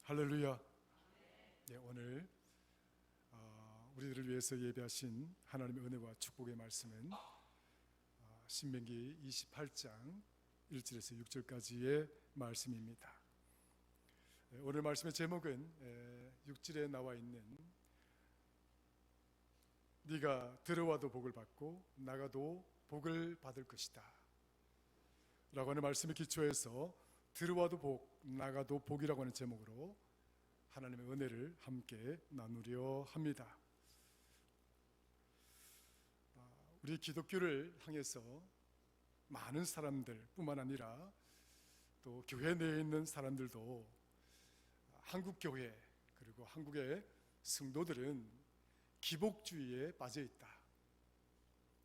할렐루야. 네, 오늘 우리들을 위해서 예배하신 하나님의 은혜와 축복의 말씀은 신명기 28장 1절에서 6절까지의 말씀입니다. 오늘 말씀의 제목은 6절에 나와 있는 네가 들어와도 복을 받고 나가도 복을 받을 것이다 라고 하는 말씀에 기초해서 들어와도 복, 나가도 복이라고 하는 제목으로 하나님의 은혜를 함께 나누려 합니다. 우리 기독교를 향해서 많은 사람들 뿐만 아니라 또 교회 내에 있는 사람들도 한국 교회 그리고 한국의 성도들은 기복주의에 빠져 있다.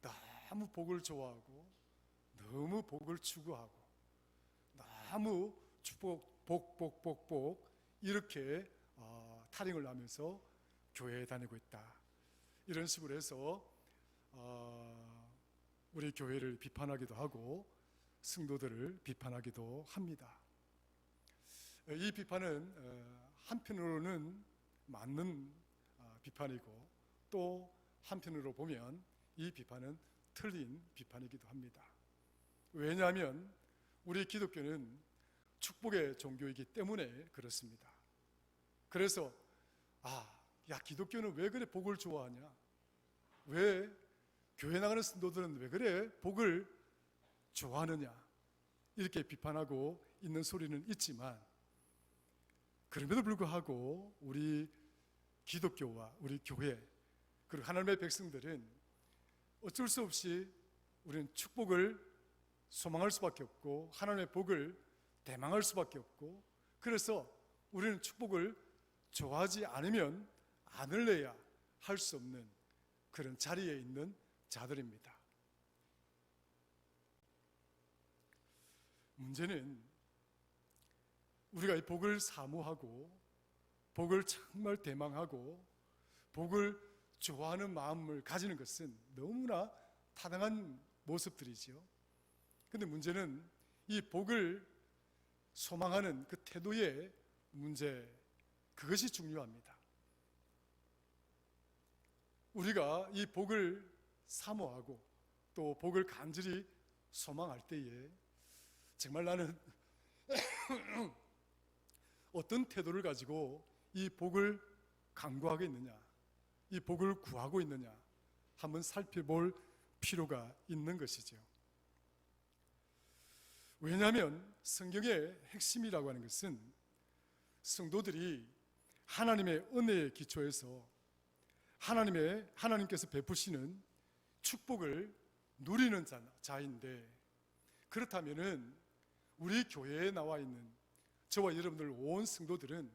너무 복을 좋아하고 너무 복을 추구하고 너무 축복, 복 이렇게 타령을 하면서 교회에 다니고 있다. 이런 식으로 해서 우리 교회를 비판하기도 하고 성도들을 비판하기도 합니다. 이 비판은 한편으로는 맞는 비판이고 또 한편으로 보면 이 비판은 틀린 비판이기도 합니다. 왜냐하면 우리 기독교는 축복의 종교이기 때문에 그렇습니다. 그래서 야 기독교는 왜 그래 복을 좋아하냐? 왜 교회 나가는 성도들은 왜 그래 복을 좋아하느냐? 이렇게 비판하고 있는 소리는 있지만 그럼에도 불구하고 우리 기독교와 우리 교회 그리고 하나님의 백성들은 어쩔 수 없이 우리는 축복을 소망할 수밖에 없고 하나님의 복을 대망할 수밖에 없고 그래서 우리는 축복을 좋아하지 않으면 안을래야 할 수 없는 그런 자리에 있는 자들입니다. 문제는 우리가 이 복을 사모하고 복을 정말 대망하고 복을 좋아하는 마음을 가지는 것은 너무나 타당한 모습들이죠. 그런데 문제는 이 복을 소망하는 그 태도의 문제, 그것이 중요합니다. 우리가 이 복을 사모하고 또 복을 간절히 소망할 때에 정말 나는 어떤 태도를 가지고 이 복을 간구하고 있느냐, 이 복을 구하고 있느냐 한번 살펴볼 필요가 있는 것이죠. 왜냐하면 성경의 핵심이라고 하는 것은 성도들이 하나님의 은혜에 기초해서 하나님께서 베푸시는 축복을 누리는 자인데 그렇다면은 우리 교회에 나와 있는 저와 여러분들 온 성도들은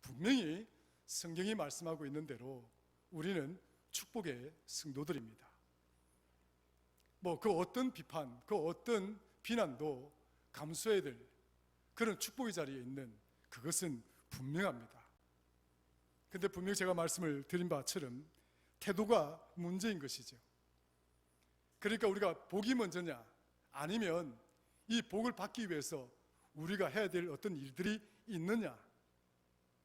분명히 성경이 말씀하고 있는 대로 우리는 축복의 성도들입니다. 그 어떤 비판, 그 어떤 비난도 감수해야 될 그런 축복의 자리에 있는 그것은 분명합니다. 그런데 분명히 제가 말씀을 드린 바처럼 태도가 문제인 것이죠. 그러니까 우리가 복이 먼저냐 아니면 이 복을 받기 위해서 우리가 해야 될 어떤 일들이 있느냐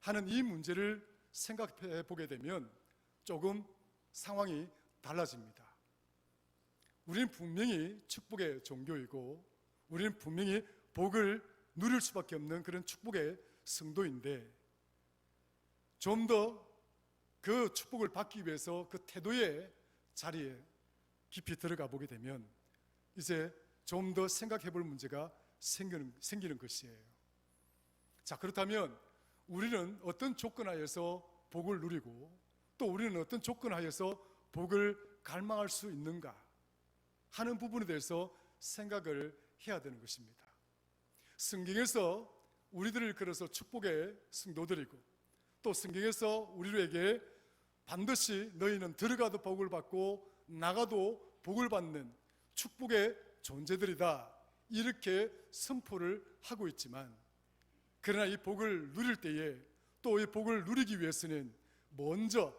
하는 이 문제를 생각해 보게 되면 조금 상황이 달라집니다. 우리는 분명히 축복의 종교이고 우리는 분명히 복을 누릴 수밖에 없는 그런 축복의 성도인데 좀 더 그 축복을 받기 위해서 그 태도의 자리에 깊이 들어가 보게 되면 이제 좀 더 생각해 볼 문제가 생기는 것이에요. 자, 그렇다면 우리는 어떤 조건 하에서 복을 누리고 또 우리는 어떤 조건 하에서 복을 갈망할 수 있는가 하는 부분에 대해서 생각을 해야 되는 것입니다. 성경에서 우리들을 걸어서 축복의 성도들이고 또 성경에서 우리에게 반드시 너희는 들어가도 복을 받고 나가도 복을 받는 축복의 존재들이다 이렇게 선포를 하고 있지만 그러나 이 복을 누릴 때에 또 이 복을 누리기 위해서는 먼저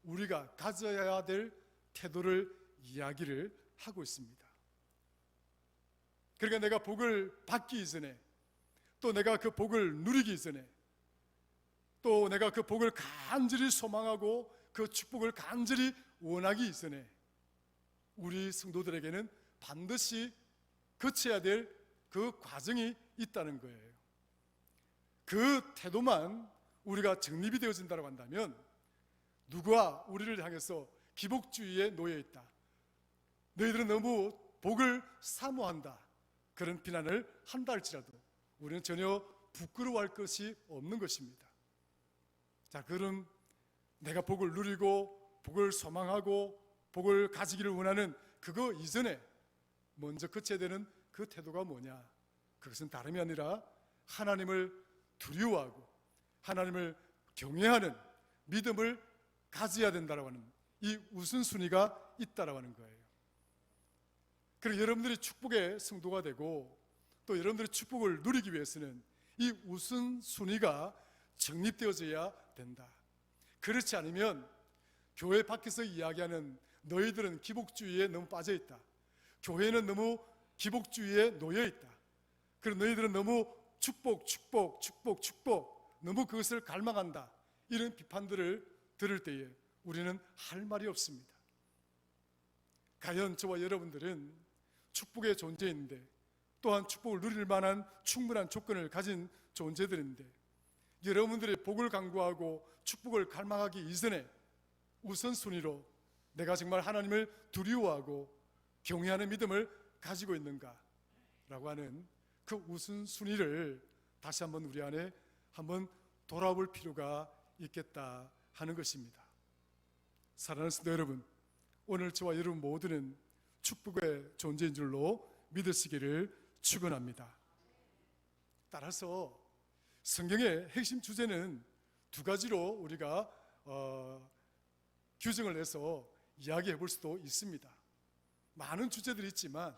우리가 가져야 될 태도를 이야기를 하고 있습니다. 그러니까 내가 복을 받기 이전에 또 내가 그 복을 누리기 전에 또 내가 그 복을 간절히 소망하고 그 축복을 간절히 원하기 이전에 우리 성도들에게는 반드시 거쳐야 될 그 과정이 있다는 거예요. 그 태도만 우리가 정립이 되어진다고 한다면 누가 우리를 향해서 기복주의에 놓여 있다, 너희들은 너무 복을 사모한다, 그런 비난을 한다 할지라도 우리는 전혀 부끄러워할 것이 없는 것입니다. 자, 그럼 내가 복을 누리고 복을 소망하고 복을 가지기를 원하는 그거 이전에 먼저 거쳐야 되는 그 태도가 뭐냐? 그것은 다름이 아니라 하나님을 두려워하고 하나님을 경외하는 믿음을 가져야 된다고 하는 이 우선순위가 있다고 하는 거예요. 그리고 여러분들이 축복의 성도가 되고 또 여러분들이 축복을 누리기 위해서는 이 우선순위가 정립되어져야 된다. 그렇지 않으면 교회 밖에서 이야기하는 너희들은 기복주의에 너무 빠져있다, 교회는 너무 기복주의에 놓여있다, 그리고 너희들은 너무 축복 너무 그것을 갈망한다, 이런 비판들을 들을 때에 우리는 할 말이 없습니다. 과연 저와 여러분들은 축복의 존재인데 또한 축복을 누릴 만한 충분한 조건을 가진 존재들인데 여러분들이 복을 간구하고 축복을 갈망하기 이전에 우선순위로 내가 정말 하나님을 두려워하고 경외하는 믿음을 가지고 있는가 라고 하는 그 우선순위를 다시 한번 우리 안에 한번 돌아볼 필요가 있겠다 하는 것입니다. 사랑하는 성도 여러분, 오늘 저와 여러분 모두는 축복의 존재인 줄로 믿으시기를 축원합니다. 따라서 성경의 핵심 주제는 두 가지로 우리가 규정을 해서 이야기해 볼 수도 있습니다. 많은 주제들이 있지만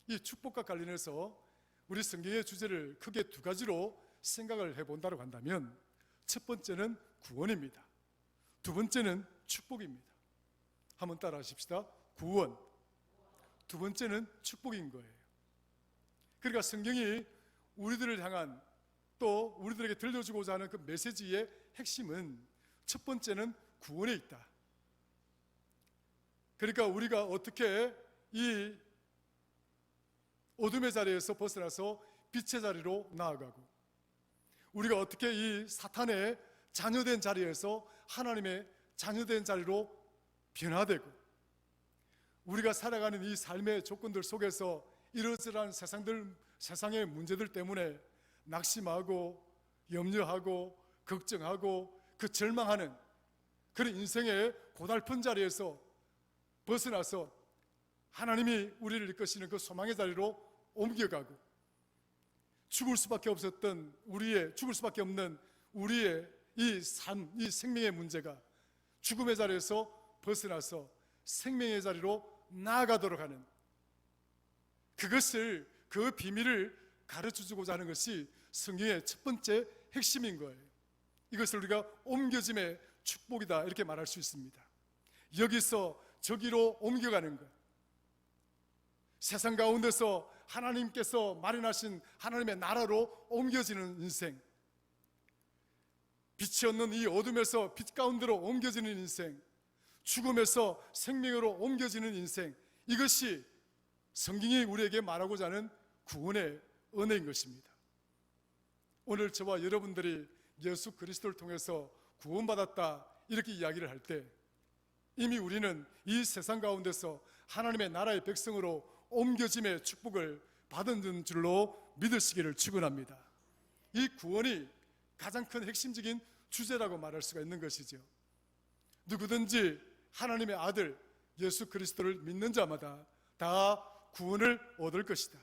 이 축복과 관련해서 우리 성경의 주제를 크게 두 가지로 생각을 해본다고 한다면 첫 번째는 구원입니다. 두 번째는 축복입니다. 한번 따라 하십시다. 구원. 두 번째는 축복인 거예요. 그러니까 성경이 우리들을 향한 또 우리들에게 들려주고자 하는 그 메시지의 핵심은 첫 번째는 구원에 있다. 그러니까 우리가 어떻게 이 어둠의 자리에서 벗어나서 빛의 자리로 나아가고 우리가 어떻게 이 사탄의 자녀된 자리에서 하나님의 자녀된 자리로 변화되고 우리가 살아가는 이 삶의 조건들 속에서 이러저러한 세상의 문제들 때문에 낙심하고 염려하고 걱정하고 그 절망하는 그런 인생의 고달픈 자리에서 벗어나서 하나님이 우리를 이끄시는 그 소망의 자리로 옮겨가고 죽을 수밖에 없는 우리의 이 삶, 이 생명의 문제가 죽음의 자리에서 벗어나서 생명의 자리로 나아가도록 하는 그것을, 그 비밀을 가르쳐주고자 하는 것이 성경의 첫 번째 핵심인 거예요. 이것을 우리가 옮겨짐의 축복이다 이렇게 말할 수 있습니다. 여기서 저기로 옮겨가는 것, 세상 가운데서 하나님께서 마련하신 하나님의 나라로 옮겨지는 인생, 빛이 없는 이 어둠에서 빛 가운데로 옮겨지는 인생, 죽음에서 생명으로 옮겨지는 인생, 이것이 성경이 우리에게 말하고자 하는 구원의 은혜인 것입니다. 오늘 저와 여러분들이 예수 그리스도를 통해서 구원받았다 이렇게 이야기를 할 때 이미 우리는 이 세상 가운데서 하나님의 나라의 백성으로 옮겨짐의 축복을 받은 줄로 믿으시기를 축원합니다. 이 구원이 가장 큰 핵심적인 주제라고 말할 수가 있는 것이죠. 누구든지 하나님의 아들 예수 그리스도를 믿는 자마다 다 구원을 얻을 것이다.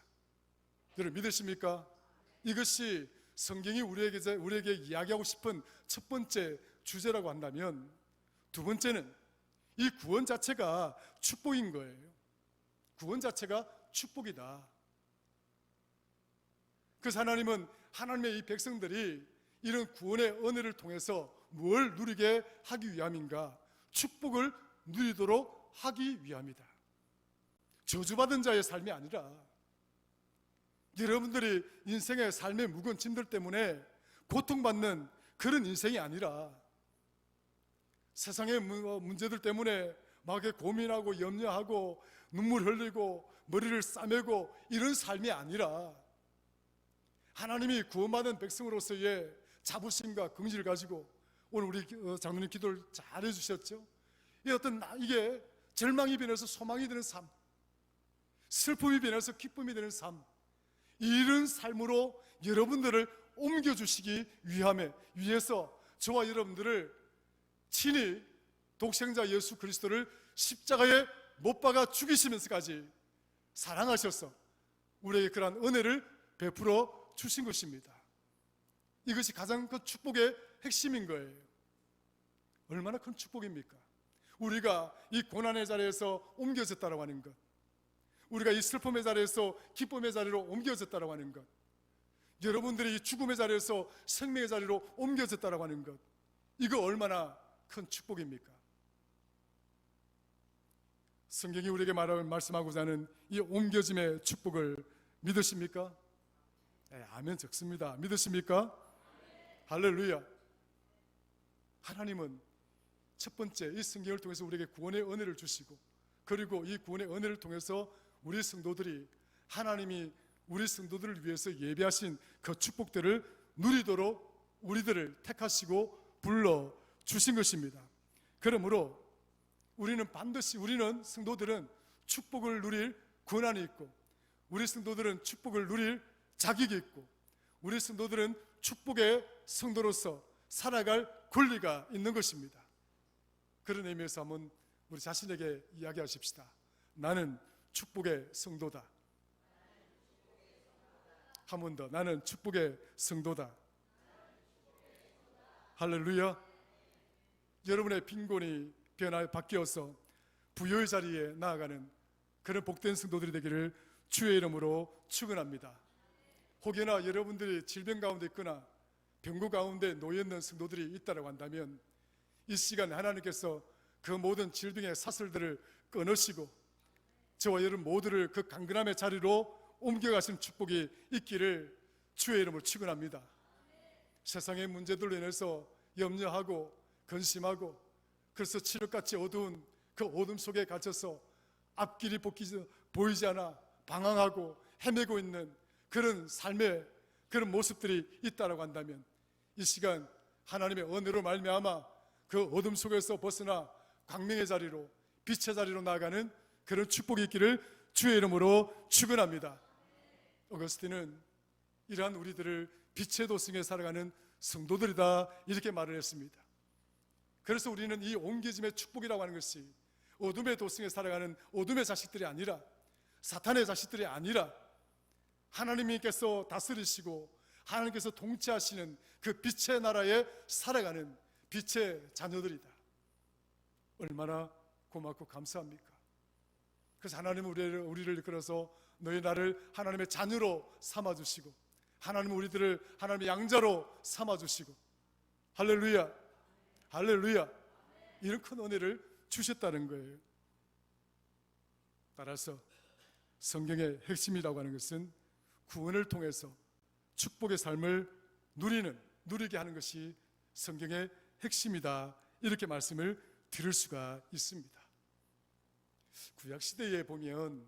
여러분 믿으십니까? 이것이 성경이 우리에게 이야기하고 싶은 첫 번째 주제라고 한다면, 두 번째는 이 구원 자체가 축복인 거예요. 구원 자체가 축복이다. 그래서 하나님은 하나님의 이 백성들이 이런 구원의 은혜를 통해서 뭘 누리게 하기 위함인가? 축복을 누리도록 하기 위함이다. 저주받은 자의 삶이 아니라 여러분들이 인생의 삶의 무거운 짐들 때문에 고통받는 그런 인생이 아니라 세상의 문제들 때문에 막 고민하고 염려하고 눈물 흘리고 머리를 싸매고 이런 삶이 아니라 하나님이 구원받은 백성으로서의 자부심과 긍지를 가지고 오늘 우리 장로님 기도를 잘 해주셨죠. 이게 절망이 변해서 소망이 되는 삶, 슬픔이 변해서 기쁨이 되는 삶, 이런 삶으로 여러분들을 옮겨주시기 위해서 저와 여러분들을 친히 독생자 예수 그리스도를 십자가에 못 박아 죽이시면서까지 사랑하셔서 우리에게 그러한 은혜를 베풀어 주신 것입니다. 이것이 가장 큰 축복의 핵심인 거예요. 얼마나 큰 축복입니까? 우리가 이 고난의 자리에서 옮겨졌다고 하는 것, 우리가 이 슬픔의 자리에서 기쁨의 자리로 옮겨졌다고 하는 것, 여러분들이 이 죽음의 자리에서 생명의 자리로 옮겨졌다고 하는 것, 이거 얼마나 큰 축복입니까? 성경이 우리에게 말씀하고자 하는 이 옮겨짐의 축복을 믿으십니까? 네, 아멘 적습니다. 믿으십니까? 할렐루야. 하나님은 첫 번째 이 성경을 통해서 우리에게 구원의 은혜를 주시고, 그리고 이 구원의 은혜를 통해서 우리 성도들이 하나님이 우리 성도들을 위해서 예비하신 그 축복들을 누리도록 우리들을 택하시고 불러 주신 것입니다. 그러므로 우리는 성도들은 축복을 누릴 권한이 있고, 우리 성도들은 축복을 누릴 자격이 있고, 우리 성도들은 축복의 성도로서 살아갈 권리가 있는 것입니다. 그런 의미에서 한번 우리 자신에게 이야기하십시다. 나는 축복의 성도다. 한 번 더, 나는 축복의 성도다. 할렐루야. 여러분의 빈곤이 바뀌어서 부여의 자리에 나아가는 그런 복된 성도들이 되기를 주의 이름으로 축원합니다. 혹여나 여러분들이 질병 가운데 있거나 병고 가운데 놓여있는 성도들이 있다고 한다면 이 시간 하나님께서 그 모든 질병의 사슬들을 끊으시고 저와 여러분 모두를 그 강건함의 자리로 옮겨가시는 축복이 있기를 주의 이름으로 축원합니다. 세상의 문제들로 인해서 염려하고 근심하고, 그래서 칠흑같이 어두운 그 어둠 속에 갇혀서 앞길이 보이지 않아 방황하고 헤매고 있는 그런 삶의 그런 모습들이 있다고 한다면 이 시간 하나님의 은혜로 말미암아 그 어둠 속에서 벗어나 광명의 자리로, 빛의 자리로 나아가는 그런 축복이 있기를 주의 이름으로 축원합니다. 어거스틴은 이러한 우리들을 빛의 도성에 살아가는 성도들이다 이렇게 말을 했습니다. 그래서 우리는 이 옮겨짐의 축복이라고 하는 것이 어둠의 도성에 살아가는 어둠의 자식들이 아니라, 사탄의 자식들이 아니라 하나님께서 다스리시고 하나님께서 통치하시는 그 빛의 나라에 살아가는 빛의 자녀들이다. 얼마나 고맙고 감사합니까? 그래서 하나님은 우리를 이끌어서 너희 나를 하나님의 자녀로 삼아주시고, 하나님은 우리들을 하나님의 양자로 삼아주시고, 할렐루야, 할렐루야, 이런 큰 은혜를 주셨다는 거예요. 따라서 성경의 핵심이라고 하는 것은 구원을 통해서 축복의 삶을 누리게 하는 것이 성경의 핵심이다 이렇게 말씀을 드릴 수가 있습니다. 구약시대에 보면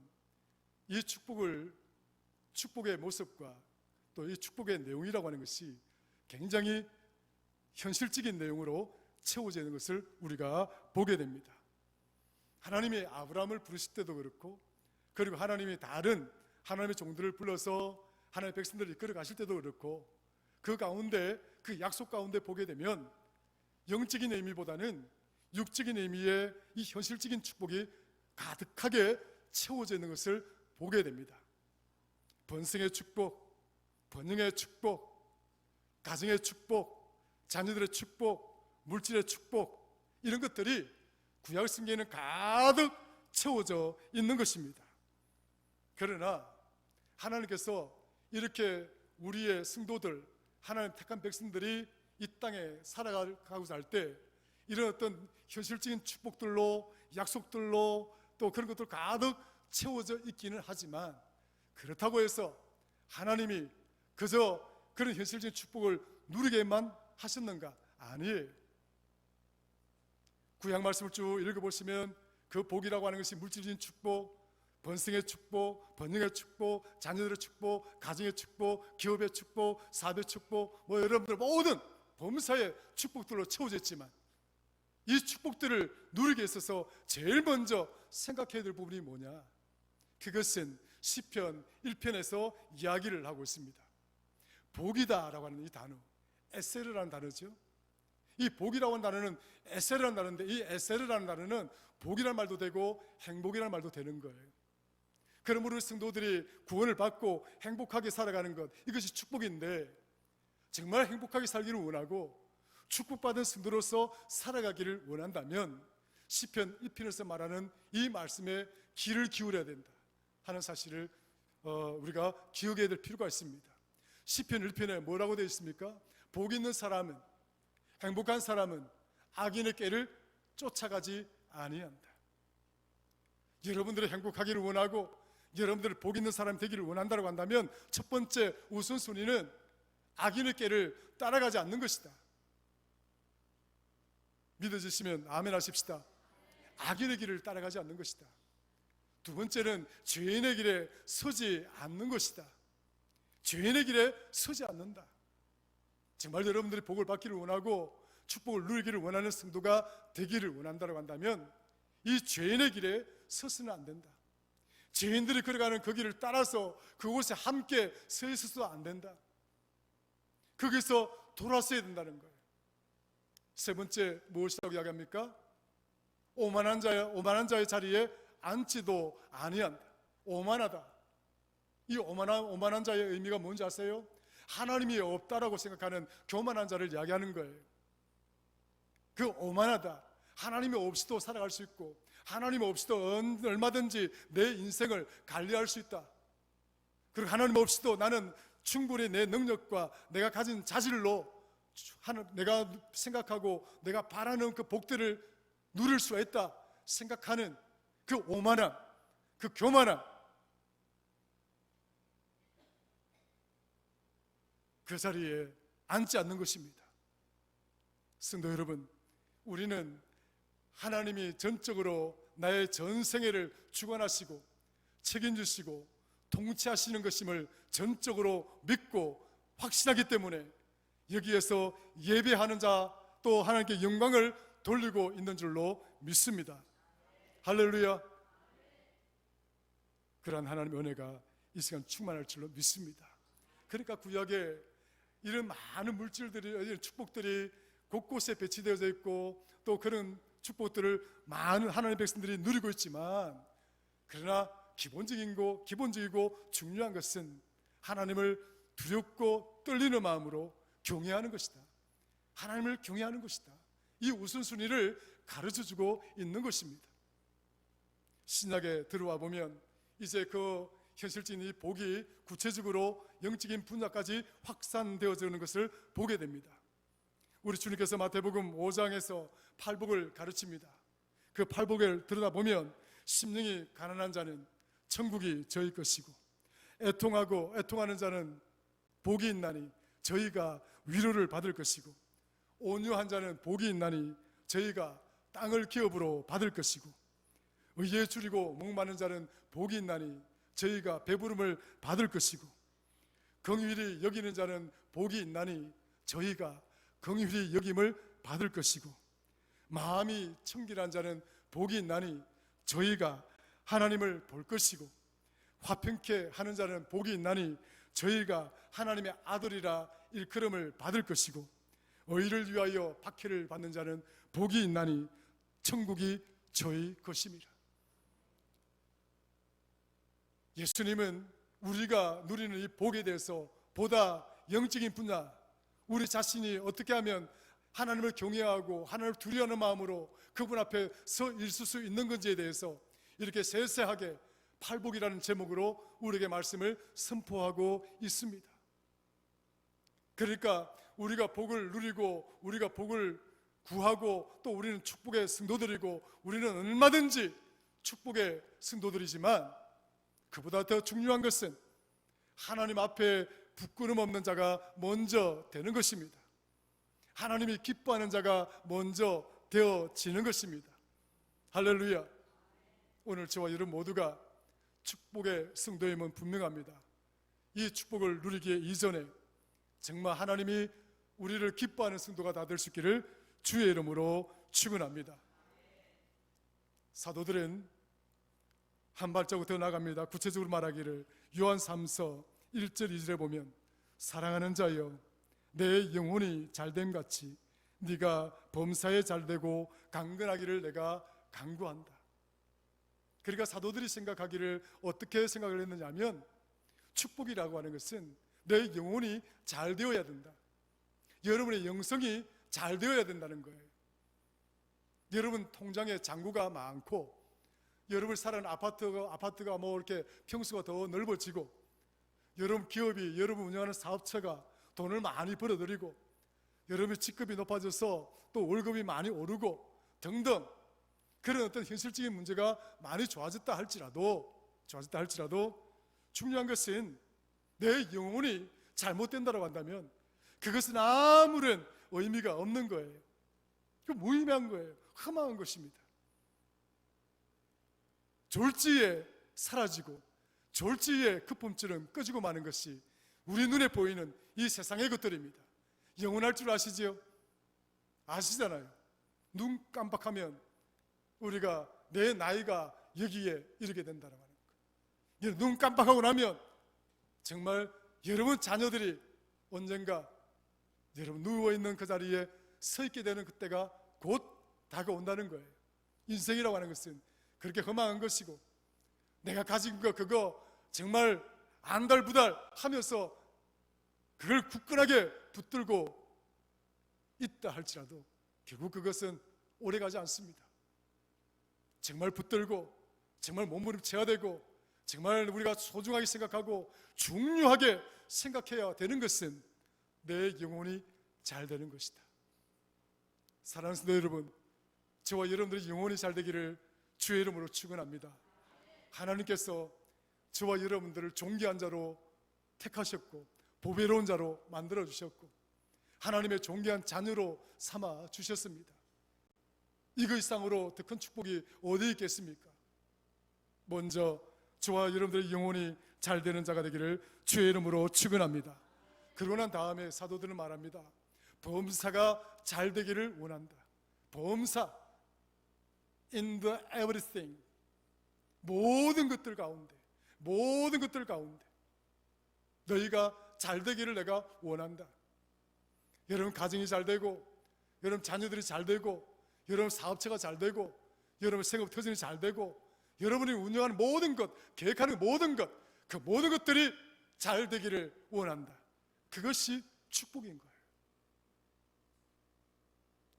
이 축복의 모습과 또 이 축복의 내용이라고 하는 것이 굉장히 현실적인 내용으로 채워져 있는 것을 우리가 보게 됩니다. 하나님이 아브라함을 부르실 때도 그렇고, 그리고 하나님이 다른 하나님의 종들을 불러서 하나님의 백성들을 이끌어 가실 때도 그렇고, 그 가운데 그 약속 가운데 보게 되면 영적인 의미보다는 육적인 의미의 이 현실적인 축복이 가득하게 채워져 있는 것을 보게 됩니다. 번성의 축복, 번영의 축복, 가정의 축복, 자녀들의 축복, 물질의 축복, 이런 것들이 구약 성경에는 가득 채워져 있는 것입니다. 그러나 하나님께서 이렇게 우리의 성도들, 하나님 택한 백성들이 이 땅에 살아가고자 할 때 이런 어떤 현실적인 축복들로, 약속들로 또 그런 것들 가득 채워져 있기는 하지만, 그렇다고 해서 하나님이 그저 그런 현실적인 축복을 누리게만 하셨는가? 아니에요. 구약 말씀을 쭉 읽어보시면 그 복이라고 하는 것이 물질적인 축복, 번성의 축복, 번영의 축복, 자녀들의 축복, 가정의 축복, 기업의 축복, 사업의 축복, 여러분들 모든 범사의 축복들로 채워져 있지만 이 축복들을 누리게 있어서 제일 먼저 생각해야 될 부분이 뭐냐? 그것은 시편 1편에서 이야기를 하고 있습니다. 복이다라고 하는 이 단어, 에세르라는 단어죠. 이 복이라고 하는 단어는 에세르라는 단어인데, 이 에세르라는 단어는 복이라는 말도 되고 행복이라는 말도 되는 거예요. 그러므로 성도들이 구원을 받고 행복하게 살아가는 것, 이것이 축복인데, 정말 행복하게 살기를 원하고 축복받은 성도로서 살아가기를 원한다면 시편 1편에서 말하는 이 말씀에 귀를 기울여야 된다 하는 사실을 우리가 기억해야 될 필요가 있습니다. 시편 1편에 뭐라고 되어 있습니까? 복 있는 사람은, 행복한 사람은 악인의 꾀를 쫓아가지 아니한다. 여러분들이 행복하기를 원하고 여러분들이 복 있는 사람이 되기를 원한다고 한다면 첫 번째 우선순위는 악인의 꾀를 따라가지 않는 것이다. 믿어지시면 아멘 하십시다. 악인의 길을 따라가지 않는 것이다. 두 번째는 죄인의 길에 서지 않는 것이다. 죄인의 길에 서지 않는다. 정말 여러분들이 복을 받기를 원하고 축복을 누리기를 원하는 성도가 되기를 원한다고 한다면 이 죄인의 길에 서서는 안 된다. 죄인들이 걸어가는 그 길을 따라서 그곳에 함께 서 있어서도 안 된다. 거기서 돌아서야 된다는 거예요. 세 번째 무엇이라고 이야기합니까? 오만한 자의 자리에 앉지도 아니한다. 오만하다. 이 오만한 자의 의미가 뭔지 아세요? 하나님이 없다라고 생각하는 교만한 자를 이야기하는 거예요. 그 오만하다, 하나님이 없이도 살아갈 수 있고 하나님 없이도 얼마든지 내 인생을 관리할 수 있다. 그리고 하나님 없이도 나는 충분히 내 능력과 내가 가진 자질로 내가 생각하고 내가 바라는 그 복들을 누릴 수가 있다 생각하는 그 오만함, 그 교만함, 그 자리에 앉지 않는 것입니다. 성도 여러분, 우리는 하나님이 전적으로 나의 전생애를 주관하시고 책임지시고 통치하시는 것임을 전적으로 믿고 확신하기 때문에 여기에서 예배하는 자, 또 하나님께 영광을 돌리고 있는 줄로 믿습니다. 할렐루야. 그러한 하나님의 은혜가 이 시간 충만할 줄로 믿습니다. 그러니까 구약에 이런 많은 물질들이, 이런 축복들이 곳곳에 배치되어져 있고 또 그런 축복들을 많은 하나님의 백성들이 누리고 있지만, 그러나 기본적이고 중요한 것은 하나님을 두렵고 떨리는 마음으로 경외하는 것이다. 하나님을 경외하는 것이다. 이 우선순위를 가르쳐주고 있는 것입니다. 신약에 들어와 보면 이제 그 현실적인 이 복이 구체적으로 영적인 분야까지 확산되어지는 것을 보게 됩니다. 우리 주님께서 마태복음 5장에서 팔복을 가르칩니다. 그 팔복을 들여다보면 심령이 가난한 자는 천국이 저희 것이고, 애통하는 자는 복이 있나니 저희가 위로를 받을 것이고, 온유한 자는 복이 있나니 저희가 땅을 기업으로 받을 것이고, 의에 줄이고 목마른 자는 복이 있나니 저희가 배부름을 받을 것이고, 긍휼히 여기는 자는 복이 있나니 저희가 긍휼히 여김을 받을 것이고, 마음이 청결한 자는 복이 있나니 저희가 하나님을 볼 것이고, 화평케 하는 자는 복이 있나니 저희가 하나님의 아들이라 일컬음을 받을 것이고, 의를 위하여 박해를 받는 자는 복이 있나니 천국이 저희 것임이라. 예수님은 우리가 누리는 이 복에 대해서 보다 영적인 분야, 우리 자신이 어떻게 하면 하나님을 경외하고 하나님을 두려워하는 마음으로 그분 앞에 서 있을 수 있는 건지에 대해서 이렇게 세세하게 팔복이라는 제목으로 우리에게 말씀을 선포하고 있습니다. 그러니까 우리가 복을 누리고 우리가 복을 구하고 또 우리는 축복의 성도들이고 우리는 얼마든지 축복의 성도들이지만, 그보다 더 중요한 것은 하나님 앞에 부끄럼 없는 자가 먼저 되는 것입니다. 하나님이 기뻐하는 자가 먼저 되어지는 것입니다. 할렐루야. 오늘 저와 여러분 모두가 축복의 성도임은 분명합니다. 이 축복을 누리기 이전에 정말 하나님이 우리를 기뻐하는 성도가 다 될 수 있기를 주의 이름으로 축원합니다. 사도들은 한 발자국 더 나갑니다. 구체적으로 말하기를 요한 3서 1절 2절에 보면 사랑하는 자여 내 영혼이 잘됨 같이 네가 범사에 잘되고 강건하기를 내가 간구한다. 그러니까 사도들이 생각하기를 어떻게 생각을 했느냐 하면 축복이라고 하는 것은 내 영혼이 잘 되어야 된다. 여러분의 영성이 잘 되어야 된다는 거예요. 여러분 통장에 잔고가 많고 여러분 사는 아파트가 뭐 이렇게 평수가 더 넓어지고 여러분 기업이 여러분 운영하는 사업체가 돈을 많이 벌어들이고 여러분의 직급이 높아져서 또 월급이 많이 오르고 등등 그런 어떤 현실적인 문제가 많이 좋아졌다 할지라도 중요한 것은 내 영혼이 잘못된다고 한다면 그것은 아무런 의미가 없는 거예요. 그 무의미한 거예요. 흠한 것입니다. 졸지에 사라지고 졸지에 그 품질은 꺼지고 마는 것이 우리 눈에 보이는 이 세상의 것들입니다. 영원할 줄 아시지요? 아시잖아요. 눈 깜빡하면 우리가 내 나이가 여기에 이르게 된다는 거예요. 눈 깜빡하고 나면 정말 여러분 자녀들이 언젠가 여러분 누워있는 그 자리에 서 있게 되는 그때가 곧 다가온다는 거예요. 인생이라고 하는 것은 그렇게 허망한 것이고 내가 가진 거 그거 정말 안달부달 하면서 그걸 굳건하게 붙들고 있다 할지라도 결국 그것은 오래가지 않습니다. 정말 붙들고 정말 몸부림쳐야 되고 정말 우리가 소중하게 생각하고 중요하게 생각해야 되는 것은 내 영혼이 잘 되는 것이다. 사랑하는 성도 여러분, 저와 여러분들의 영혼이 잘 되기를 주의 이름으로 축원합니다. 하나님께서 저와 여러분들을 존귀한 자로 택하셨고 보배로운 자로 만들어 주셨고 하나님의 존귀한 자녀로 삼아 주셨습니다. 이거 이상으로 더 큰 축복이 어디 있겠습니까? 먼저 저와 여러분들의 영혼이 잘 되는 자가 되기를 주의 이름으로 축원합니다. 그러고 난 다음에 사도들은 말합니다. 범사가 잘 되기를 원한다. 범사 in the everything 모든 것들 가운데 너희가 잘 되기를 내가 원한다. 여러분 가정이 잘 되고 여러분 자녀들이 잘 되고 여러분 사업체가 잘 되고 여러분 생업 터전이 잘 되고 여러분이 운영하는 모든 것 계획하는 모든 것 그 모든 것들이 잘 되기를 원한다. 그것이 축복인 거예요.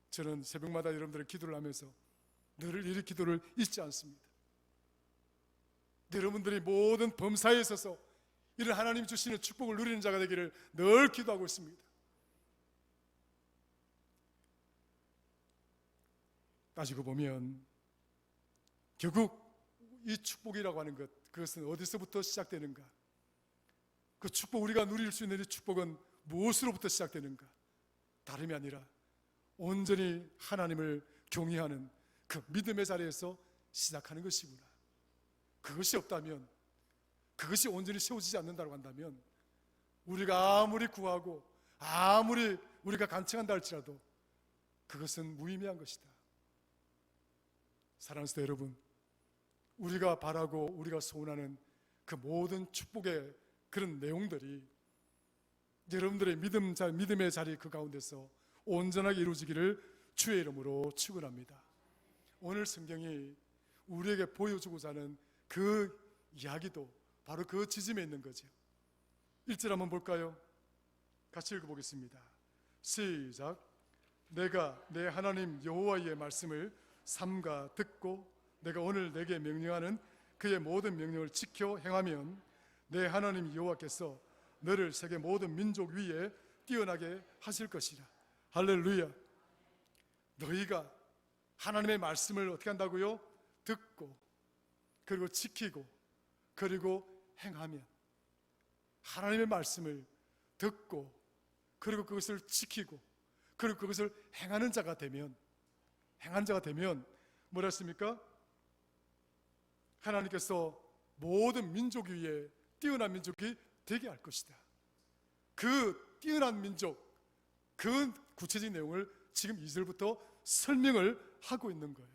저는 새벽마다 여러분들의 기도를 하면서 늘 이 기도를 잊지 않습니다. 여러분들이 모든 범사에 있어서 이런 하나님 주시는 축복을 누리는 자가 되기를 늘 기도하고 있습니다. 따지고 보면 결국 이 축복이라고 하는 것 그것은 어디서부터 시작되는가? 그 축복 우리가 누릴 수 있는 이 축복은 무엇으로부터 시작되는가? 다름이 아니라 온전히 하나님을 경외하는 그 믿음의 자리에서 시작하는 것이구나. 그것이 없다면 그것이 온전히 세워지지 않는다고 한다면 우리가 아무리 구하고 아무리 우리가 간청한다 할지라도 그것은 무의미한 것이다. 사랑하는 성도 여러분, 우리가 바라고 우리가 소원하는 그 모든 축복의 그런 내용들이 여러분들의 믿음의 자리 그 가운데서 온전하게 이루어지기를 주의 이름으로 축원합니다. 오늘 성경이 우리에게 보여주고자 하는 그 이야기도 바로 그 지점에 있는 거죠. 1절 한번 볼까요? 같이 읽어보겠습니다. 시작. 내가 내 하나님 여호와의 말씀을 삼가 듣고 내가 오늘 내게 명령하는 그의 모든 명령을 지켜 행하면 내 하나님 여호와께서 너를 세계 모든 민족 위에 뛰어나게 하실 것이라. 할렐루야. 너희가 하나님의 말씀을 어떻게 한다고요? 듣고 그리고 지키고 그리고 행하면 하나님의 말씀을 듣고 그리고 그것을 지키고 그리고 그것을 행하는 자가 되면 뭐라 했습니까? 하나님께서 모든 민족 위에 뛰어난 민족이 되게 할 것이다. 그 뛰어난 민족, 그 구체적인 내용을 지금 2절부터 설명을 하고 있는 거예요.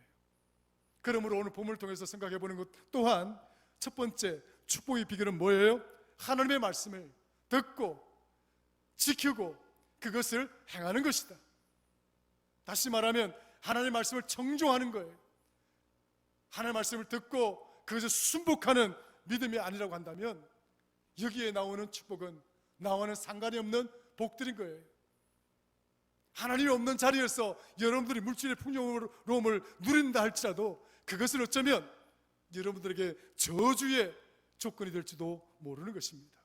그러므로 오늘 본문을 통해서 생각해 보는 것 또한 첫 번째 축복의 비결은 뭐예요? 하나님의 말씀을 듣고 지키고 그것을 행하는 것이다. 다시 말하면 하나님의 말씀을 청종하는 거예요. 하나님의 말씀을 듣고 그것을 순복하는 믿음이 아니라고 한다면 여기에 나오는 축복은 나와는 상관이 없는 복들인 거예요. 하나님이 없는 자리에서 여러분들이 물질의 풍요로움을 누린다 할지라도 그것은 어쩌면 여러분들에게 저주의 조건이 될지도 모르는 것입니다.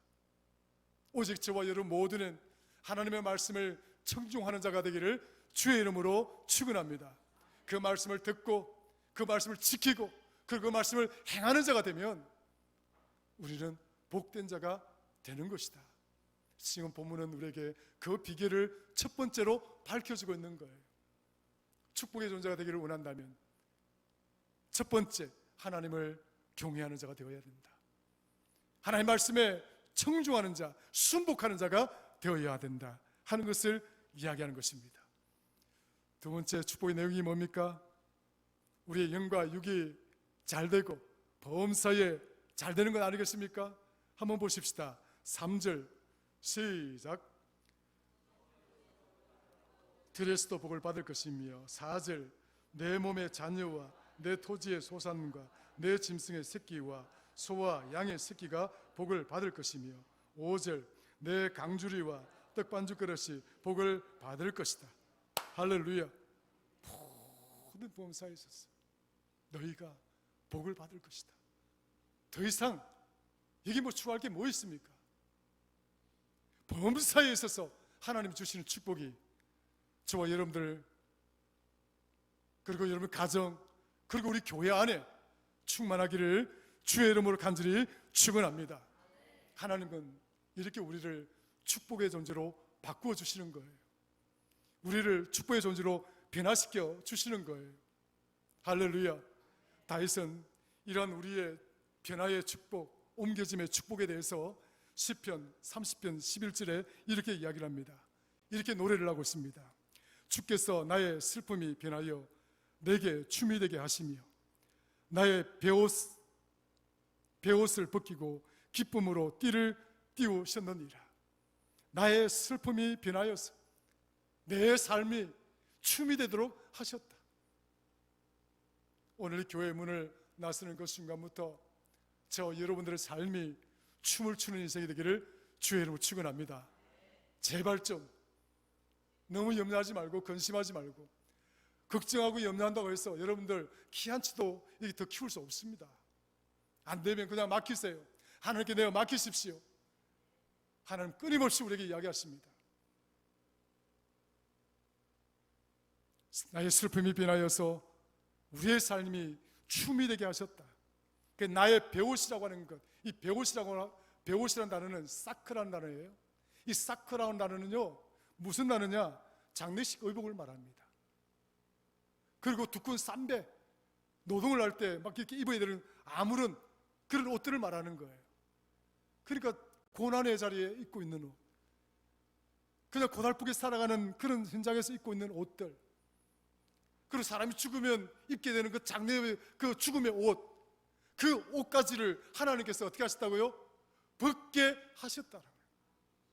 오직 저와 여러분 모두는 하나님의 말씀을 청종하는 자가 되기를 주의 이름으로 축원합니다. 그 말씀을 듣고 그 말씀을 지키고 그리고 그 말씀을 행하는 자가 되면 우리는 복된 자가 되는 것이다. 지금 본문은 우리에게 그 비결을 첫 번째로 밝혀주고 있는 거예요. 축복의 존재가 되기를 원한다면 첫 번째, 하나님을 경외하는 자가 되어야 된다. 하나님 말씀에 청종하는 자, 순복하는 자가 되어야 된다 하는 것을 이야기하는 것입니다. 두 번째 축복의 내용이 뭡니까? 우리의 영과 육이 잘 되고 범사에 잘 되는 건 아니겠습니까? 한번 보십시다. 3절 시작. 들에서도 복을 받을 것이며 4절 내 몸의 자녀와 내 토지의 소산과 내 짐승의 새끼와 소와 양의 새끼가 복을 받을 것이며 5절 내 강주리와 떡반죽 그릇이 복을 받을 것이다. 할렐루야. 모든 범사에 있어서 너희가 복을 받을 것이다. 더 이상 이게 뭐 추구할 게 뭐 있습니까? 범사에 있어서 하나님 주시는 축복이 저와 여러분들 그리고 여러분 가정 그리고 우리 교회 안에 충만하기를 주의 이름으로 간절히 축원합니다. 하나님은 이렇게 우리를 축복의 존재로 바꾸어 주시는 거예요. 우리를 축복의 존재로 변화시켜 주시는 거예요. 할렐루야. 다윗은 이러한 우리의 변화의 축복, 옮겨짐의 축복에 대해서 시편 30편 11절에 이렇게 이야기를 합니다. 이렇게 노래를 하고 있습니다. 주께서 나의 슬픔이 변하여 내게 춤이 되게 하시며 나의 베옷을 벗기고 기쁨으로 띠를 띄우셨느니라. 나의 슬픔이 변하여서 내 삶이 춤이 되도록 하셨다. 오늘 교회 문을 나서는 그 순간부터 저 여러분들의 삶이 춤을 추는 인생이 되기를 주의 이름으로 축원합니다. 제발 좀 너무 염려하지 말고 근심하지 말고 걱정하고 염려한다고 해서 여러분들 키 한 치도 더 키울 수 없습니다. 안 되면 그냥 맡기세요. 하나님께 내어 맡기십시오. 하나님 끊임없이 우리에게 이야기하십니다. 나의 슬픔이 변하여서 우리의 삶이 춤이 되게 하셨다. 나의 베옷이라고 하는 것, 이 베옷이라는 단어는 사크라는 단어예요. 이 사크라는 단어는요 무슨 단어냐? 장례식 의복을 말합니다. 그리고 두꺼운 삼배, 노동을 할 때 막 이렇게 입어야 되는 아무런 그런 옷들을 말하는 거예요. 그러니까 고난의 자리에 입고 있는 옷, 그냥 고달프게 살아가는 그런 현장에서 입고 있는 옷들, 그리고 사람이 죽으면 입게 되는 그 장례의 그 죽음의 옷, 그 옷가지를 하나님께서 어떻게 하셨다고요? 벗게 하셨다라고요.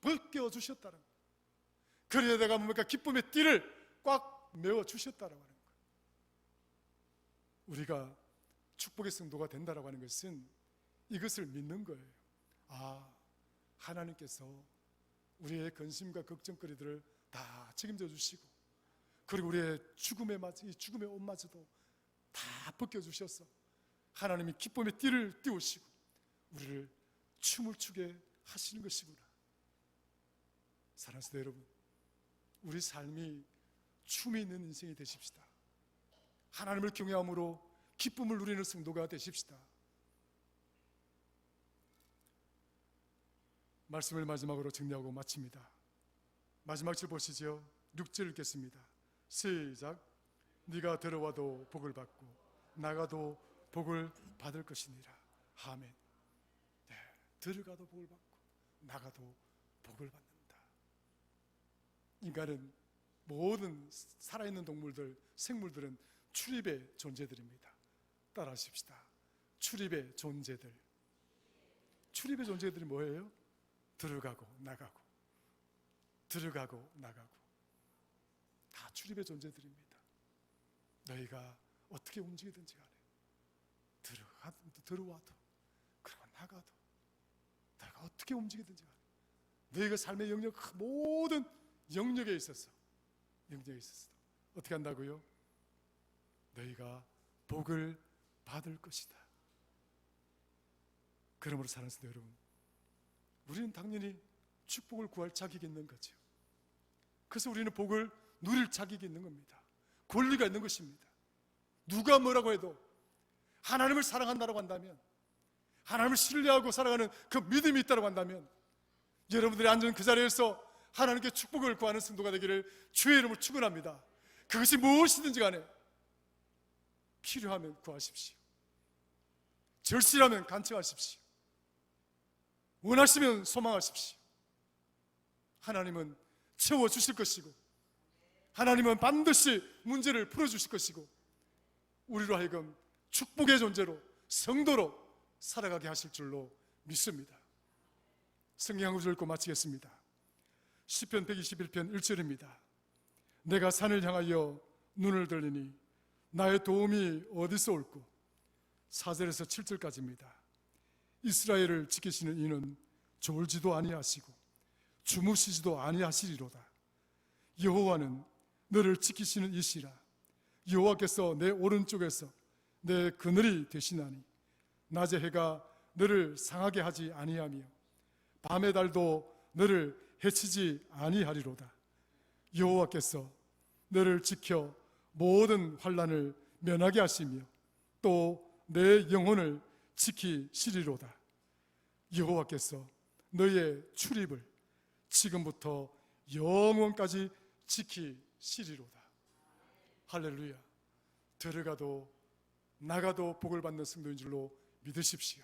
벗겨 주셨다라고요. 그래야 내가 뭡니까? 기쁨의 띠를 꽉 메워 주셨다라고 하는 거예요. 우리가 축복의 성도가 된다라고 하는 것은 이것을 믿는 거예요. 아, 하나님께서 우리의 근심과 걱정거리들을 다 책임져 주시고 그리고 우리의 죽음의 옷마저도 다 벗겨주셔서 하나님이 기쁨의 띠를 띄우시고 우리를 춤을 추게 하시는 것이구나. 사랑하는 여러분, 우리 삶이 춤이 있는 인생이 되십시다. 하나님을 경외함으로 기쁨을 누리는 성도가 되십시다. 말씀을 마지막으로 정리하고 마칩니다. 마지막 절 보시죠. 6절 읽겠습니다. 시작. 네가 들어와도 복을 받고 나가도 복을 받을 것이니라. 아멘. 네, 들어가도 복을 받고 나가도 복을 받는다. 인간은 모든 살아있는 동물들, 생물들은 출입의 존재들입니다. 따라하십시다. 출입의 존재들. 출입의 존재들이 뭐예요? 들어가고 나가고 들어가고 나가고 다 출입의 존재들입니다. 너희가 어떻게 움직이든지 간에 들어와도 그리고 나가도 너희가 어떻게 움직이든지 간에 너희가 삶의 영역 모든 영역에 있어서 어떻게 한다고요? 너희가 복을 받을 것이다. 그러므로 사랑하는 성도 여러분, 우리는 당연히 축복을 구할 자격이 있는 거죠. 그래서 우리는 복을 누릴 자격이 있는 겁니다. 권리가 있는 것입니다. 누가 뭐라고 해도 하나님을 사랑한다고 한다면, 하나님을 신뢰하고 살아가는 그 믿음이 있다고 한다면, 여러분들이 앉은 그 자리에서 하나님께 축복을 구하는 성도가 되기를 주의 이름으로 축원합니다. 그것이 무엇이든지 간에 필요하면 구하십시오. 절실하면 간청하십시오. 원하시면 소망하십시오. 하나님은 채워주실 것이고 하나님은 반드시 문제를 풀어주실 것이고 우리로 하여금 축복의 존재로 성도로 살아가게 하실 줄로 믿습니다. 성경 한 구절 읽고 마치겠습니다. 시편 121편 1절입니다. 내가 산을 향하여 눈을 들리니 나의 도움이 어디서 올꼬? 4절에서 7절까지입니다. 이스라엘을 지키시는 이는 졸지도 아니하시고 주무시지도 아니하시리로다. 여호와는 너를 지키시는 이시라. 여호와께서 내 오른쪽에서 내 그늘이 되시나니 낮의 해가 너를 상하게 하지 아니하며 밤의 달도 너를 해치지 아니하리로다. 여호와께서 너를 지켜 모든 환난을 면하게 하시며 또 내 영혼을 지키시리로다. 여호와께서 너의 출입을 지금부터 영원까지 지키시리로다. 할렐루야. 들어가도 나가도 복을 받는 성도인 줄로 믿으십시오.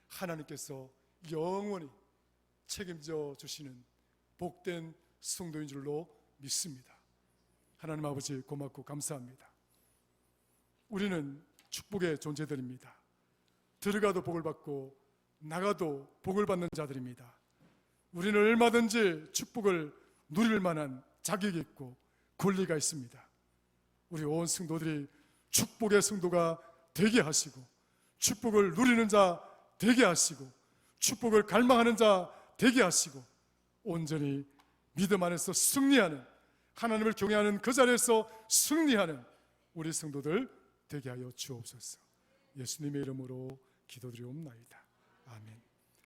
하나님께서 영원히 책임져 주시는 복된 성도인 줄로 믿습니다. 하나님 아버지 고맙고 감사합니다. 우리는 축복의 존재들입니다. 들어가도 복을 받고 나가도 복을 받는 자들입니다. 우리는 얼마든지 축복을 누릴 만한 자격이 있고 권리가 있습니다. 우리 온 성도들이 축복의 성도가 되게 하시고 축복을 누리는 자 되게 하시고 축복을 갈망하는 자 되게 하시고 온전히 믿음 안에서 승리하는, 하나님을 경외하는 그 자리에서 승리하는 우리 성도들 되게 하여 주옵소서. 예수님의 이름으로 기도드리옵나이다. 아멘.